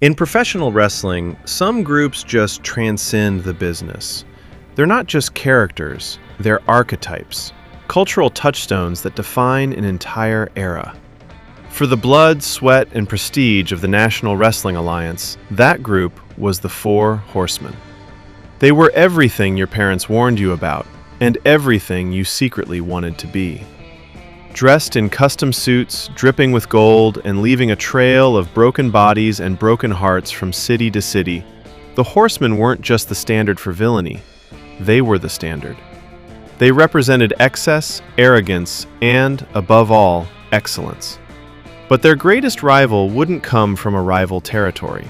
In professional wrestling, some groups just transcend the business. They're not just characters, they're archetypes, cultural touchstones that define an entire era. For the blood, sweat, and prestige of the National Wrestling Alliance, that group was the Four Horsemen. They were everything your parents warned you about, and everything you secretly wanted to be. Dressed in custom suits, dripping with gold, and leaving a trail of broken bodies and broken hearts from city to city, the Horsemen weren't just the standard for villainy. They were the standard. They represented excess, arrogance, and, above all, excellence. But their greatest rival wouldn't come from a rival territory.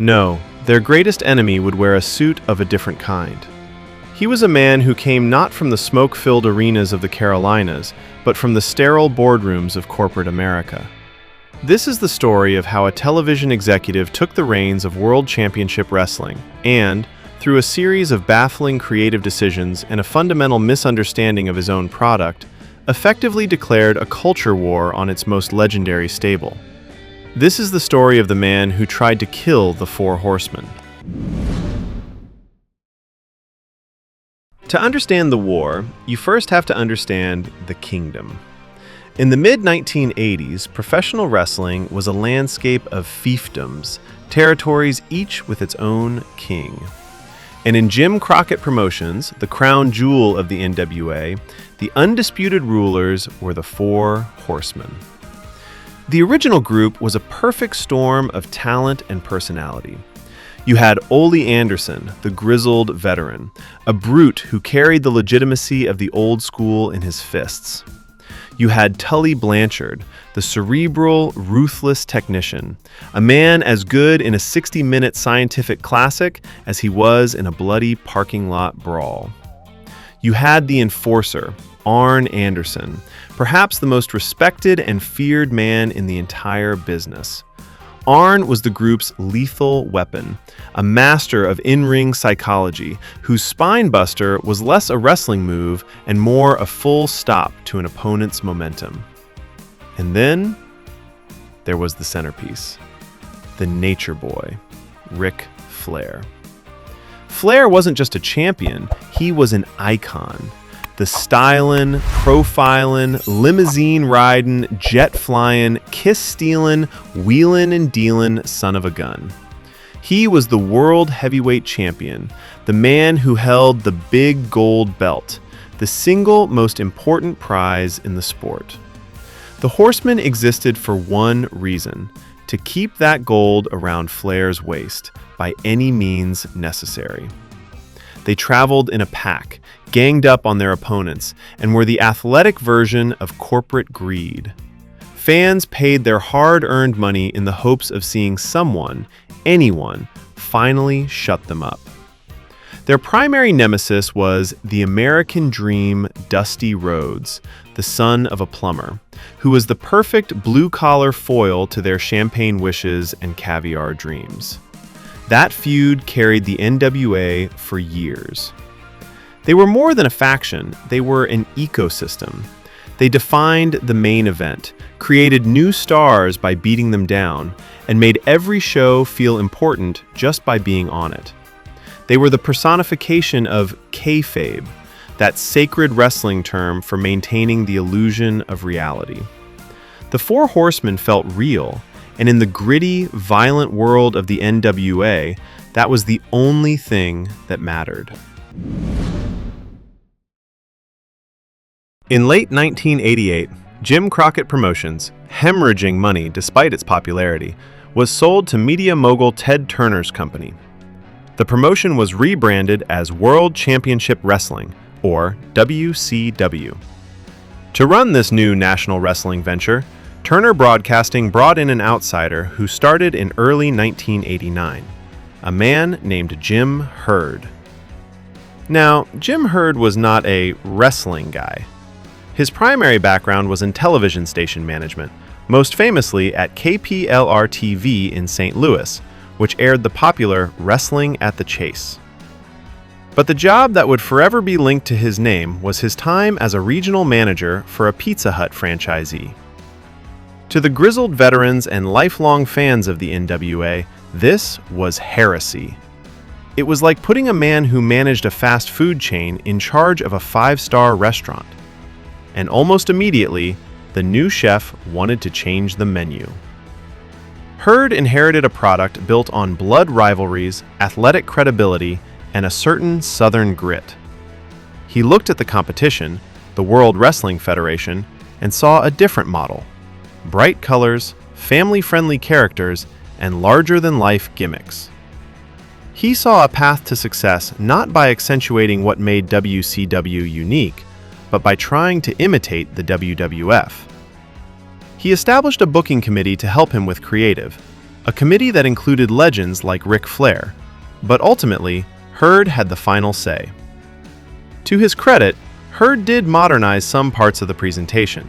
No, their greatest enemy would wear a suit of a different kind. He was a man who came not from the smoke-filled arenas of the Carolinas, but from the sterile boardrooms of corporate America. This is the story of how a television executive took the reins of World Championship Wrestling and, through a series of baffling creative decisions and a fundamental misunderstanding of his own product, effectively declared a culture war on its most legendary stable. This is the story of the man who tried to kill the Four Horsemen. To understand the war, you first have to understand the kingdom. In the mid-1980s, professional wrestling was a landscape of fiefdoms, territories each with its own king. And in Jim Crockett Promotions, the crown jewel of the NWA, the undisputed rulers were the Four Horsemen. The original group was a perfect storm of talent and personality. You had Ole Anderson, the grizzled veteran, a brute who carried the legitimacy of the old school in his fists. You had Tully Blanchard, the cerebral, ruthless technician, a man as good in a 60-minute scientific classic as he was in a bloody parking lot brawl. You had the enforcer, Arn Anderson, perhaps the most respected and feared man in the entire business. Arn was the group's lethal weapon, a master of in-ring psychology, whose spine buster was less a wrestling move and more a full stop to an opponent's momentum. And then there was the centerpiece, the nature boy, Ric Flair. Flair wasn't just a champion, he was an icon. The stylin', profilin', limousine-riding, jet-flying, kiss-stealing, wheelin' and dealin' son of a gun. He was the world heavyweight champion, the man who held the big gold belt, the single most important prize in the sport. The Horsemen existed for one reason, to keep that gold around Flair's waist by any means necessary. They traveled in a pack, ganged up on their opponents, and were the athletic version of corporate greed. Fans paid their hard-earned money in the hopes of seeing someone, anyone, finally shut them up. Their primary nemesis was the American Dream Dusty Rhodes, the son of a plumber, who was the perfect blue-collar foil to their champagne wishes and caviar dreams. That feud carried the NWA for years. They were more than a faction, they were an ecosystem. They defined the main event, created new stars by beating them down, and made every show feel important just by being on it. They were the personification of kayfabe, that sacred wrestling term for maintaining the illusion of reality. The Four Horsemen felt real, and in the gritty, violent world of the NWA, that was the only thing that mattered. In late 1988, Jim Crockett Promotions, hemorrhaging money despite its popularity, was sold to media mogul Ted Turner's company. The promotion was rebranded as World Championship Wrestling, or WCW. To run this new national wrestling venture, Turner Broadcasting brought in an outsider who started in early 1989, a man named Jim Herd. Now, Jim Herd was not a wrestling guy. His primary background was in television station management, most famously at KPLR-TV in St. Louis, which aired the popular Wrestling at the Chase. But the job that would forever be linked to his name was his time as a regional manager for a Pizza Hut franchisee. To the grizzled veterans and lifelong fans of the NWA, this was heresy. It was like putting a man who managed a fast food chain in charge of a 5-star restaurant. And almost immediately, the new chef wanted to change the menu. Herd inherited a product built on blood rivalries, athletic credibility, and a certain Southern grit. He looked at the competition, the World Wrestling Federation, and saw a different model. Bright colors, family-friendly characters, and larger-than-life gimmicks. He saw a path to success not by accentuating what made WCW unique, but by trying to imitate the WWF. He established a booking committee to help him with creative, a committee that included legends like Ric Flair, but ultimately, Herd had the final say. To his credit, Herd did modernize some parts of the presentation.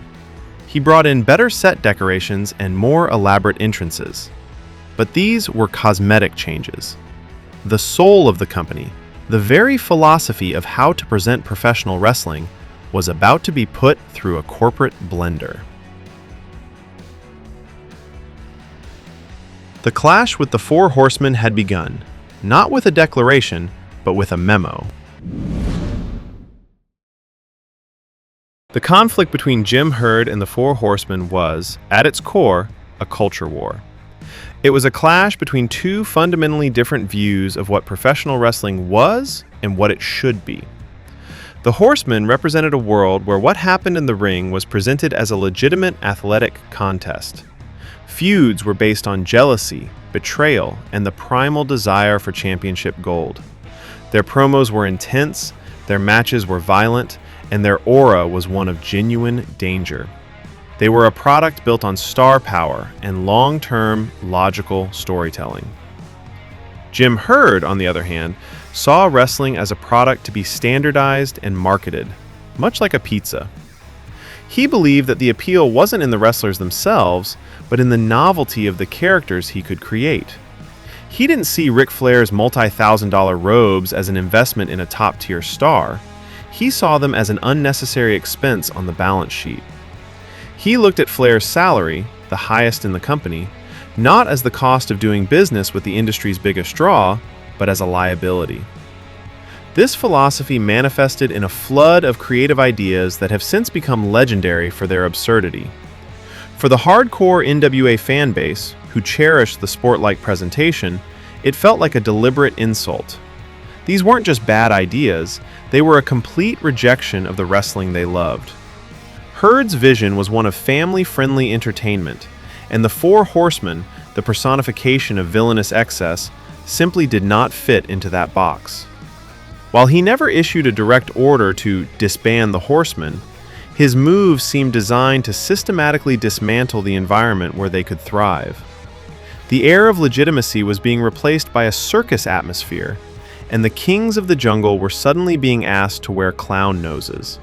He brought in better set decorations and more elaborate entrances. But these were cosmetic changes. The soul of the company, the very philosophy of how to present professional wrestling, was about to be put through a corporate blender. The clash with the Four Horsemen had begun, not with a declaration, but with a memo. The conflict between Jim Herd and the Four Horsemen was, at its core, a culture war. It was a clash between two fundamentally different views of what professional wrestling was and what it should be. The Horsemen represented a world where what happened in the ring was presented as a legitimate athletic contest. Feuds were based on jealousy, betrayal, and the primal desire for championship gold. Their promos were intense, their matches were violent, and their aura was one of genuine danger. They were a product built on star power and long-term, logical storytelling. Jim Herd, on the other hand, saw wrestling as a product to be standardized and marketed, much like a pizza. He believed that the appeal wasn't in the wrestlers themselves, but in the novelty of the characters he could create. He didn't see Ric Flair's multi-thousand-dollar robes as an investment in a top-tier star. He saw them as an unnecessary expense on the balance sheet. He looked at Flair's salary, the highest in the company, not as the cost of doing business with the industry's biggest draw, but as a liability. This philosophy manifested in a flood of creative ideas that have since become legendary for their absurdity. For the hardcore NWA fan base, who cherished the sport-like presentation, it felt like a deliberate insult. These weren't just bad ideas, they were a complete rejection of the wrestling they loved. Herd's vision was one of family-friendly entertainment, and the Four Horsemen, the personification of villainous excess, simply did not fit into that box. While he never issued a direct order to disband the Horsemen, his moves seemed designed to systematically dismantle the environment where they could thrive. The air of legitimacy was being replaced by a circus atmosphere, and the kings of the jungle were suddenly being asked to wear clown noses.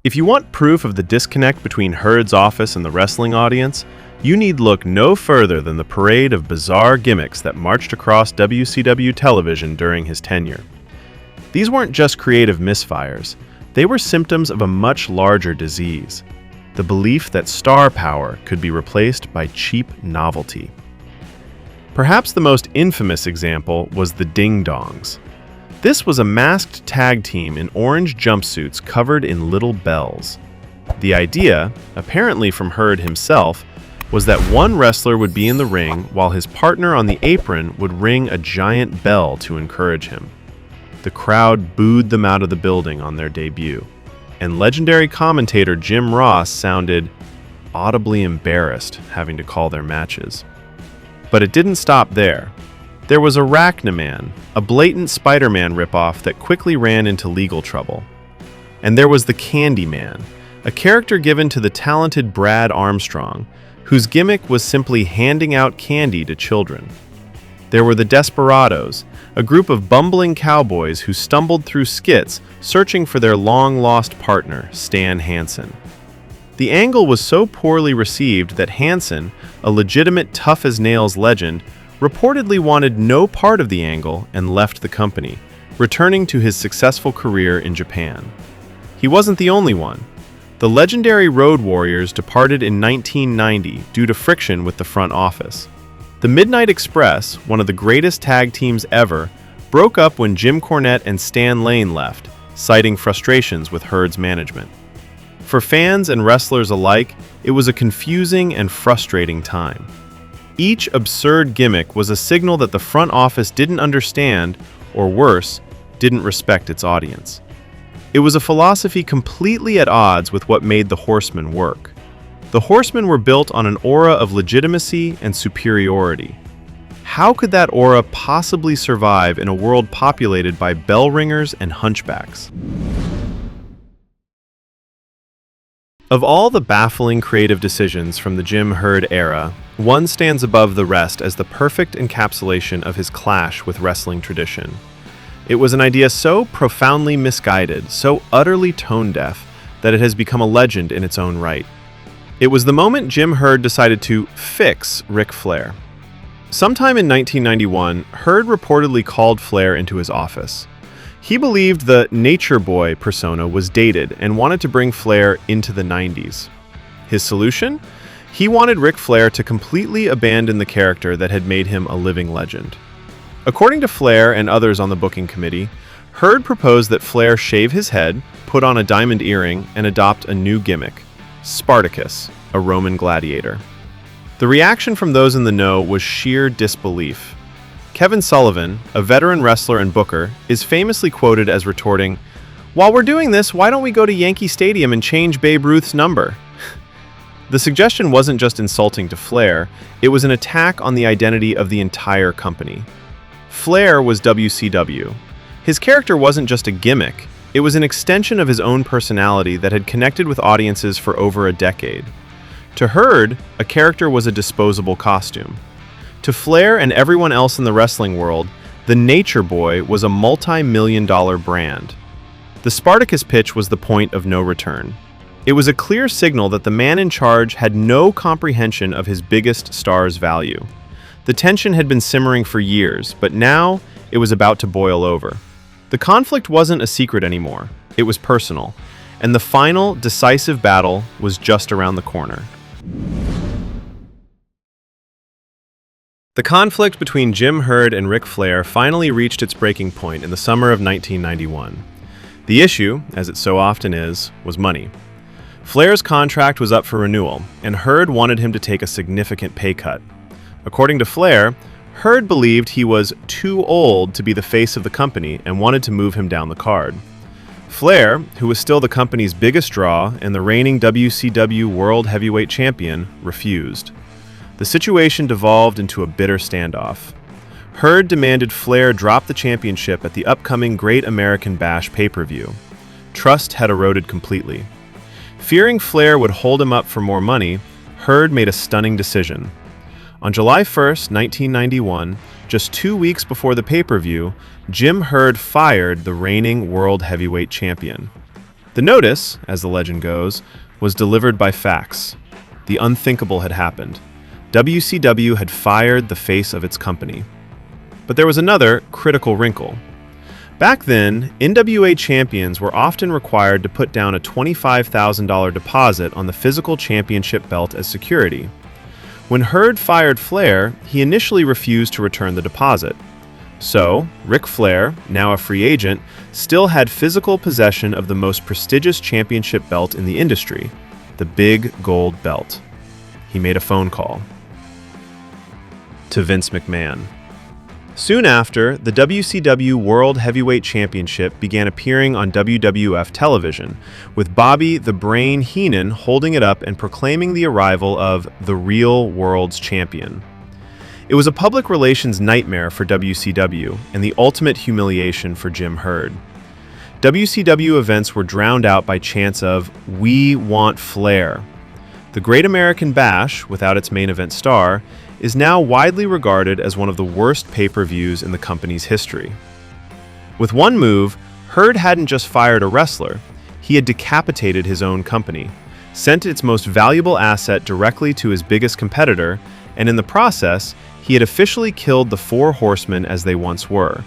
If you want proof of the disconnect between Herd's office and the wrestling audience, you need look no further than the parade of bizarre gimmicks that marched across WCW television during his tenure. These weren't just creative misfires, they were symptoms of a much larger disease, the belief that star power could be replaced by cheap novelty. Perhaps the most infamous example was the Ding Dongs. This was a masked tag team in orange jumpsuits covered in little bells. The idea, apparently from Herd himself, was that one wrestler would be in the ring while his partner on the apron would ring a giant bell to encourage him. The crowd booed them out of the building on their debut, and legendary commentator Jim Ross sounded audibly embarrassed having to call their matches. But it didn't stop there. There was Arachnaman, a blatant Spider-Man ripoff that quickly ran into legal trouble. And there was the Candyman, a character given to the talented Brad Armstrong, whose gimmick was simply handing out candy to children. There were the Desperados, a group of bumbling cowboys who stumbled through skits searching for their long-lost partner, Stan Hansen. The angle was so poorly received that Hansen, a legitimate tough-as-nails legend, reportedly wanted no part of the angle and left the company, returning to his successful career in Japan. He wasn't the only one. The legendary Road Warriors departed in 1990 due to friction with the front office. The Midnight Express, one of the greatest tag teams ever, broke up when Jim Cornette and Stan Lane left, citing frustrations with Herd's management. For fans and wrestlers alike, it was a confusing and frustrating time. Each absurd gimmick was a signal that the front office didn't understand, or worse, didn't respect its audience. It was a philosophy completely at odds with what made the Horsemen work. The Horsemen were built on an aura of legitimacy and superiority. How could that aura possibly survive in a world populated by bell ringers and hunchbacks? Of all the baffling creative decisions from the Jim Herd era, one stands above the rest as the perfect encapsulation of his clash with wrestling tradition. It was an idea so profoundly misguided, so utterly tone-deaf, that it has become a legend in its own right. It was the moment Jim Herd decided to fix Ric Flair. Sometime in 1991, Herd reportedly called Flair into his office. He believed the Nature Boy persona was dated and wanted to bring Flair into the 90s. His solution? He wanted Ric Flair to completely abandon the character that had made him a living legend. According to Flair and others on the booking committee, Herd proposed that Flair shave his head, put on a diamond earring, and adopt a new gimmick, Spartacus, a Roman gladiator. The reaction from those in the know was sheer disbelief. Kevin Sullivan, a veteran wrestler and booker, is famously quoted as retorting, "While we're doing this, why don't we go to Yankee Stadium and change Babe Ruth's number?" The suggestion wasn't just insulting to Flair, it was an attack on the identity of the entire company. Flair was WCW. His character wasn't just a gimmick, it was an extension of his own personality that had connected with audiences for over a decade. To Herd, a character was a disposable costume. To Flair and everyone else in the wrestling world, the Nature Boy was a multi-million-dollar brand. The Spartacus pitch was the point of no return. It was a clear signal that the man in charge had no comprehension of his biggest star's value. The tension had been simmering for years, but now it was about to boil over. The conflict wasn't a secret anymore, it was personal, and the final, decisive battle was just around the corner. The conflict between Jim Herd and Ric Flair finally reached its breaking point in the summer of 1991. The issue, as it so often is, was money. Flair's contract was up for renewal, and Herd wanted him to take a significant pay cut. According to Flair, Herd believed he was too old to be the face of the company and wanted to move him down the card. Flair, who was still the company's biggest draw and the reigning WCW World Heavyweight Champion, refused. The situation devolved into a bitter standoff. Herd demanded Flair drop the championship at the upcoming Great American Bash pay-per-view. Trust had eroded completely. Fearing Flair would hold him up for more money, Herd made a stunning decision. On July 1st, 1991, just 2 weeks before the pay-per-view, Jim Herd fired the reigning World Heavyweight Champion. The notice, as the legend goes, was delivered by fax. The unthinkable had happened. WCW had fired the face of its company. But there was another critical wrinkle. Back then, NWA champions were often required to put down a $25,000 deposit on the physical championship belt as security. When Herd fired Flair, he initially refused to return the deposit. So, Ric Flair, now a free agent, still had physical possession of the most prestigious championship belt in the industry, the big gold belt. He made a phone call to Vince McMahon. Soon after, the WCW World Heavyweight Championship began appearing on WWF television, with Bobby the Brain Heenan holding it up and proclaiming the arrival of the real world's champion. It was a public relations nightmare for WCW and the ultimate humiliation for Jim Herd. WCW events were drowned out by chants of "We want Flair." The Great American Bash, without its main event star, is now widely regarded as one of the worst pay-per-views in the company's history. With one move, Herd hadn't just fired a wrestler, he had decapitated his own company, sent its most valuable asset directly to his biggest competitor, and in the process, he had officially killed the Four Horsemen as they once were.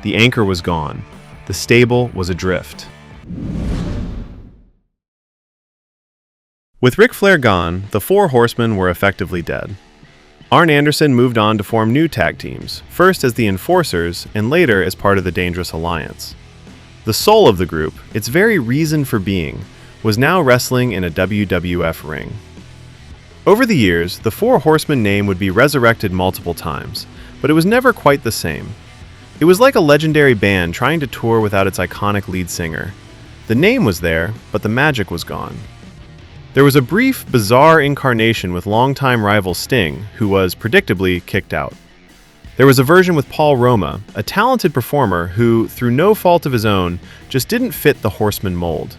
The anchor was gone. The stable was adrift. With Ric Flair gone, the Four Horsemen were effectively dead. Arn Anderson moved on to form new tag teams, first as the Enforcers and later as part of the Dangerous Alliance. The soul of the group, its very reason for being, was now wrestling in a WWF ring. Over the years, the Four Horsemen name would be resurrected multiple times, but it was never quite the same. It was like a legendary band trying to tour without its iconic lead singer. The name was there, but the magic was gone. There was a brief, bizarre incarnation with longtime rival Sting, who was, predictably, kicked out. There was a version with Paul Roma, a talented performer who, through no fault of his own, just didn't fit the Horseman mold.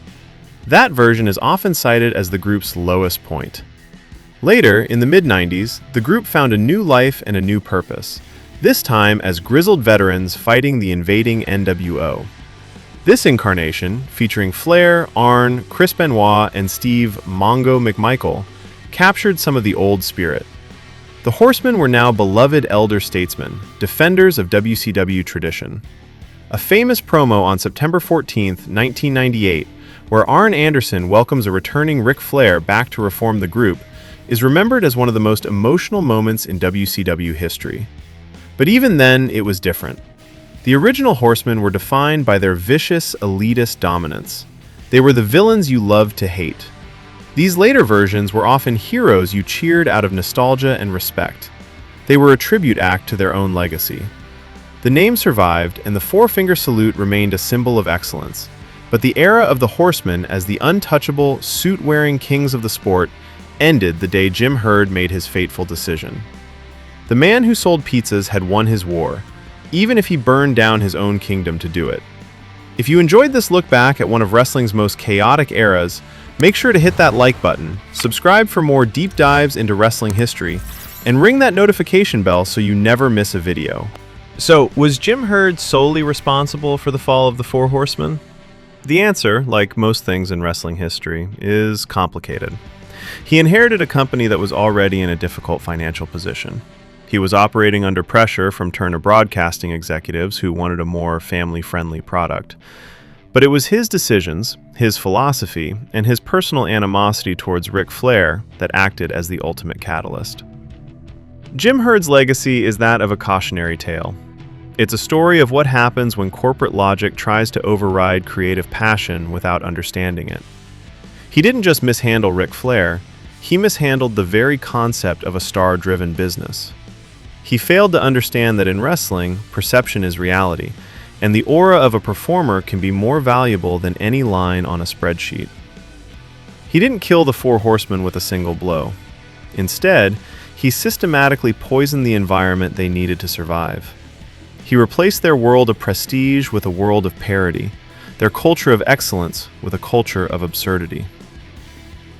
That version is often cited as the group's lowest point. Later, in the mid-90s, the group found a new life and a new purpose, this time as grizzled veterans fighting the invading NWO. This incarnation, featuring Flair, Arn, Chris Benoit, and Steve Mongo McMichael, captured some of the old spirit. The Horsemen were now beloved elder statesmen, defenders of WCW tradition. A famous promo on September 14, 1998, where Arn Anderson welcomes a returning Ric Flair back to reform the group, is remembered as one of the most emotional moments in WCW history. But even then, it was different. The original Horsemen were defined by their vicious, elitist dominance. They were the villains you loved to hate. These later versions were often heroes you cheered out of nostalgia and respect. They were a tribute act to their own legacy. The name survived, and the four-finger salute remained a symbol of excellence. But the era of the Horsemen as the untouchable, suit-wearing kings of the sport ended the day Jim Herd made his fateful decision. The man who sold pizzas had won his war, even if he burned down his own kingdom to do it. If you enjoyed this look back at one of wrestling's most chaotic eras, make sure to hit that like button, subscribe for more deep dives into wrestling history, and ring that notification bell so you never miss a video. So, was Jim Herd solely responsible for the fall of the Four Horsemen? The answer, like most things in wrestling history, is complicated. He inherited a company that was already in a difficult financial position. He was operating under pressure from Turner Broadcasting executives who wanted a more family-friendly product. But it was his decisions, his philosophy, and his personal animosity towards Ric Flair that acted as the ultimate catalyst. Jim Herd's legacy is that of a cautionary tale. It's a story of what happens when corporate logic tries to override creative passion without understanding it. He didn't just mishandle Ric Flair, he mishandled the very concept of a star-driven business. He failed to understand that in wrestling, perception is reality, and the aura of a performer can be more valuable than any line on a spreadsheet. He didn't kill the Four Horsemen with a single blow. Instead, he systematically poisoned the environment they needed to survive. He replaced their world of prestige with a world of parody, their culture of excellence with a culture of absurdity.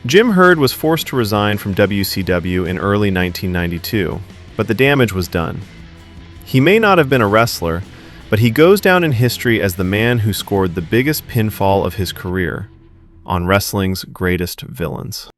Jim Herd was forced to resign from WCW in early 1992, but the damage was done. He may not have been a wrestler, but he goes down in history as the man who scored the biggest pinfall of his career on wrestling's greatest villains.